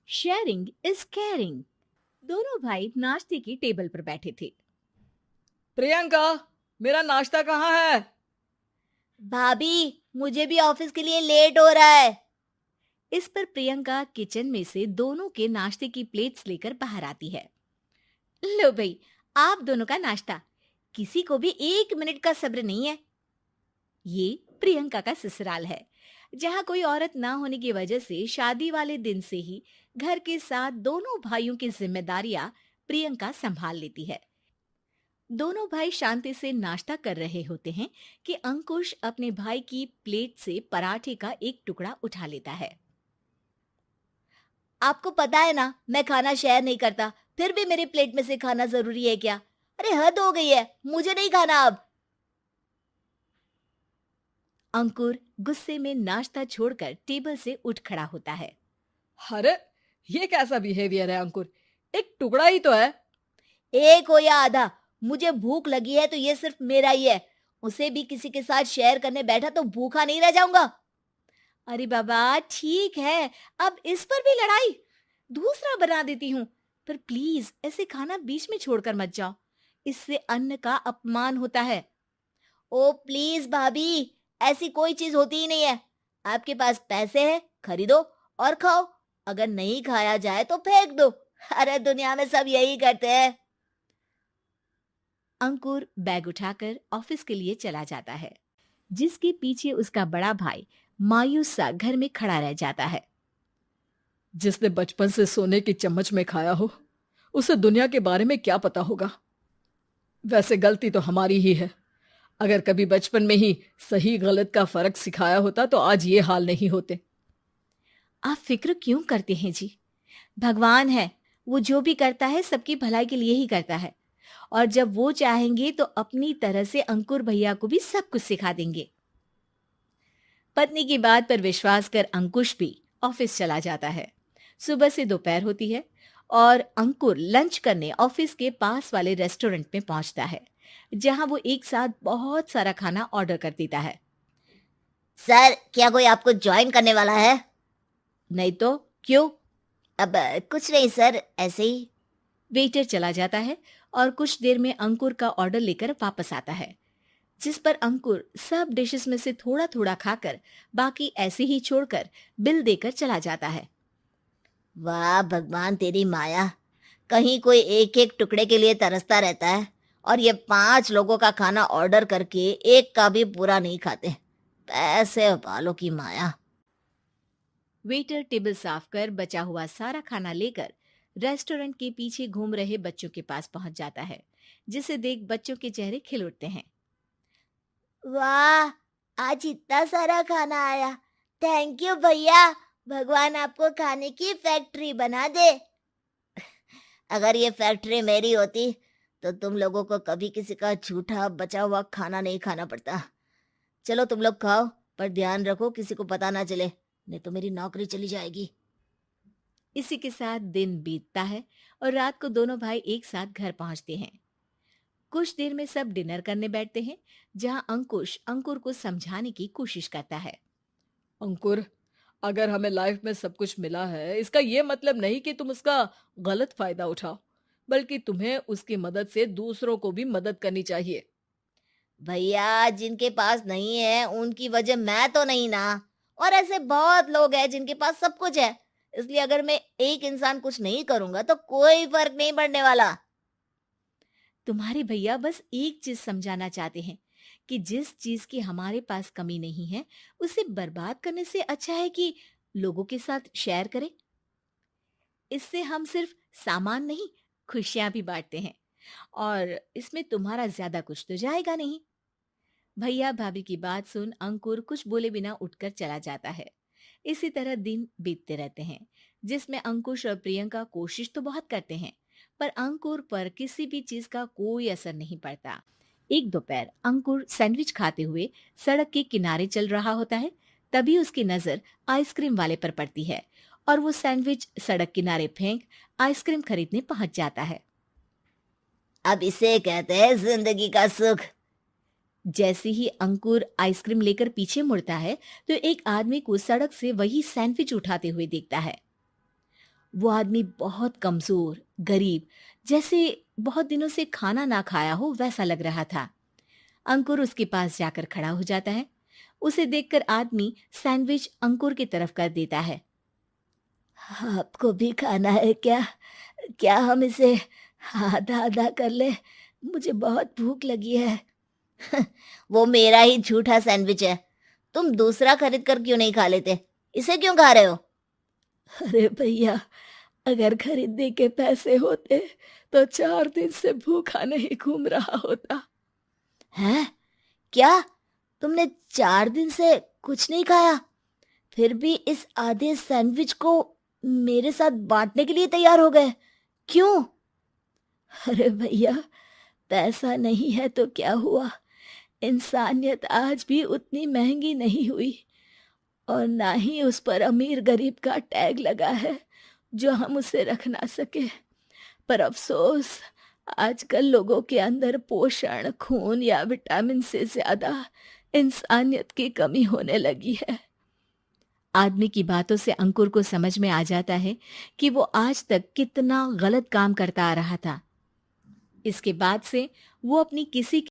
Sharing is caring. दोनों भाई नाश्ते की टेबल पर बैठे थे। प्रियंका, मेरा नाश्ता कहाँ है? भाभी, मुझे भी ऑफिस के लिए लेट हो रहा है। इस पर प्रियंका किचन में से दोनों के नाश्ते की प्लेट्स लेकर बाहर आती है। लो भाई, आप दोनों का नाश्ता। किसी को भी 1 मिनट का सब्र नहीं है। ये प्रियंका का ससुराल है, जहाँ कोई औरत ना होने की वजह से शादी वाले दिन से ही घर के साथ दोनों भाइयों की जिम्मेदारियां प्रियंका संभाल लेती है। दोनों भाई शांति से नाश्ता कर रहे होते हैं कि अंकुश अपने भाई की प्लेट से पराठे का एक टुकड़ा उठा लेता है। आपको पता है ना, मैं खाना शेयर नहीं करता, फिर भी मेरी प्लेट में से खाना जरूरी है क्या? अरे हद हो गई है, मुझे नहीं खाना अब। अंकुर गुस्से में नाश्ता छोड़कर टेबल से उठ खड़ा होता है। अरे, ये कैसा बिहेवियर है अंकुर? एक टुकड़ा ही तो है। एक हो या आधा, मुझे भूख लगी है तो ये सिर्फ मेरा ही है। उसे भी किसी के साथ शेयर करने बैठा तो भूखा नहीं रह जाऊंगा। अरे बाबा ठीक है, अब इस पर भी लड़ाई। दूसरा बना देती हूँ, पर प्लीज ऐसे खाना बीच में छोड़कर मत जाओ। इससे अन्न का अपमान होता है। ओ प्लीज भाभी, ऐसी कोई चीज होती ही नहीं है। आपके पास पैसे हैं, खरीदो और खाओ। अगर नहीं खाया जाए तो फेंक दो। अरे दुनिया में सब यही करते हैं। अंकुर बैग उठाकर ऑफिस के लिए चला जाता है, जिसके पीछे उसका बड़ा भाई मायूस सा घर में खड़ा रह जाता है। जिसने बचपन से सोने की चम्मच में खाया हो, उसे दुनिया के बारे में क्या पता होगा। वैसे गलती तो हमारी ही है। अगर कभी बचपन में ही सही गलत का फर्क सिखाया होता तो आज ये हाल नहीं होते। आप फिक्र क्यों करते हैं जी? भगवान है, वो जो भी करता है सबकी भलाई के लिए ही करता है। और जब वो चाहेंगे तो अपनी तरह से अंकुर भैया को भी सब कुछ सिखा देंगे। पत्नी की बात पर विश्वास कर अंकुश भी ऑफिस चला जाता है। सुबह से दोपहर होती है और अंकुर लंच करने ऑफिस के पास वाले रेस्टोरेंट में पहुंचता है, जहां वो एक साथ बहुत सारा खाना ऑर्डर कर देता है। सर, क्या कोई आपको ज्वाइन करने वाला है? नहीं तो क्यों? अब कुछ नहीं सर, ऐसे ही। वेटर चला जाता है और कुछ देर में अंकुर का ऑर्डर लेकर वापस आता है, जिस पर अंकुर सब डिशेस में से थोड़ा थोड़ा खाकर बाकी ऐसे ही छोड़कर बिल देकर चला जाता है। वाह भगवान, तेरी माया। कहीं कोई एक एक टुकड़े के लिए तरसता रहता है और ये 5 लोगों का खाना ऑर्डर करके एक का भी पूरा नहीं खाते। पैसे वालों की माया। वेटर टेबल साफ कर बचा हुआ सारा खाना लेकर रेस्टोरेंट के पीछे घूम रहे बच्चों के पास पहुंच जाता है, जिसे देख बच्चों के चेहरे खिल उठते हैं। वाह, आज इतना सारा खाना आया। थैंक यू भैया। भगवान आपको खाने की फैक्ट्री बना दे। अगर ये फैक्ट्री मेरी होती तो तुम लोगों को कभी किसी का झूठा बचा हुआ खाना नहीं खाना पड़ता। चलो तुम लोग खाओ, पर ध्यान रखो किसी को पता ना चले, नहीं तो मेरी नौकरी चली जाएगी। इसी के साथ दिन बीतता है और रात को दोनों भाई एक साथ घर पहुंचते हैं। कुछ देर में सब डिनर करने बैठते हैं, जहां अंकुश अंकुर को समझाने की कोशिश करता है। अंकुर, अगर हमें लाइफ में सब कुछ मिला है, इसका ये मतलब नहीं कि तुम उसका गलत फायदा उठाओ, बल्कि तुम्हें उसकी मदद से दूसरों को भी मदद करनी चाहिए। भैया, जिनके पास नहीं है उनकी वजह मैं तो नहीं ना। और ऐसे बहुत लोग हैं जिनके पास सब कुछ है। इसलिए अगर मैं एक इंसान कुछ नहीं करूंगा तो कोई फर्क नहीं पड़ने वाला। तुम्हारे भैया बस एक चीज समझाना चाहते हैं कि जिस चीज की हमारे पास कमी नहीं है, उसे बर्बाद करने से अच्छा है कि लोगों के साथ शेयर करें। इससे हम सिर्फ सामान नहीं, खुशियां भी बांटते हैं, और इसमें तुम्हारा ज्यादा कुछ तो जाएगा नहीं। भैया भाभी की बात सुन अंकुर कुछ बोले बिना उठकर चला जाता है। इसी तरह दिन बीतते रहते हैं, जिसमें अंकुश और प्रियंका कोशिश तो बहुत करते हैं, पर अंकुर पर किसी भी चीज का कोई असर नहीं पड़ता। एक दोपहर अंकुर सैंडविच खाते हुए सड़क के किनारे चल रहा होता है। तभी उसकी नजर आइसक्रीम वाले पर पड़ती है और वो सैंडविच सड़क किनारे फेंक आइसक्रीम खरीदने पहुंच जाता है। अब इसे कहते हैं जिंदगी का सुख। जैसे ही अंकुर आइसक्रीम लेकर पीछे मुड़ता है, तो एक आदमी को सड़क से वही सैंडविच उठाते हुए देखता है। वो आदमी बहुत कमजोर, गरीब, जैसे बहुत दिनों से खाना ना खाया हो वैसा लग रहा था। अंकुर उसके पास जाकर खड़ा हो जाता है। उसे देखकर आदमी सैंडविच अंकुर की तरफ कर देता है। आपको भी खाना है क्या? क्या हम इसे आधा आधा कर ले? मुझे बहुत भूख लगी है। वो मेरा ही झूठा सैंडविच है। तुम दूसरा खरीद कर क्यों नहीं खा लेते? इसे क्यों खा रहे हो? अरे भैया, अगर खरीदने के पैसे होते तो 4 दिन से भूखा नहीं घूम रहा होता। हैं? क्या? तुमने 4 दिन से कुछ नहीं खाया, फिर भी इस आधे सैंडविच को मेरे साथ बांटने के लिए तैयार हो गए? क्यों? अरे भैया, पैसा नहीं है तो क्या हुआ, इंसानियत आज भी उतनी महंगी नहीं हुई, और ना ही उस पर अमीर गरीब का टैग लगा है जो हम उसे रख ना सके। पर अफसोस, आजकल लोगों के अंदर पोषण, खून या विटामिन से ज्यादा इंसानियत की कमी होने लगी है। आदमी की बातों से अंकुर को समझ में आ जाता है कि वो आज तक कितना गलत काम करता आ रहा था। इसके बाद से वो अपनी किसी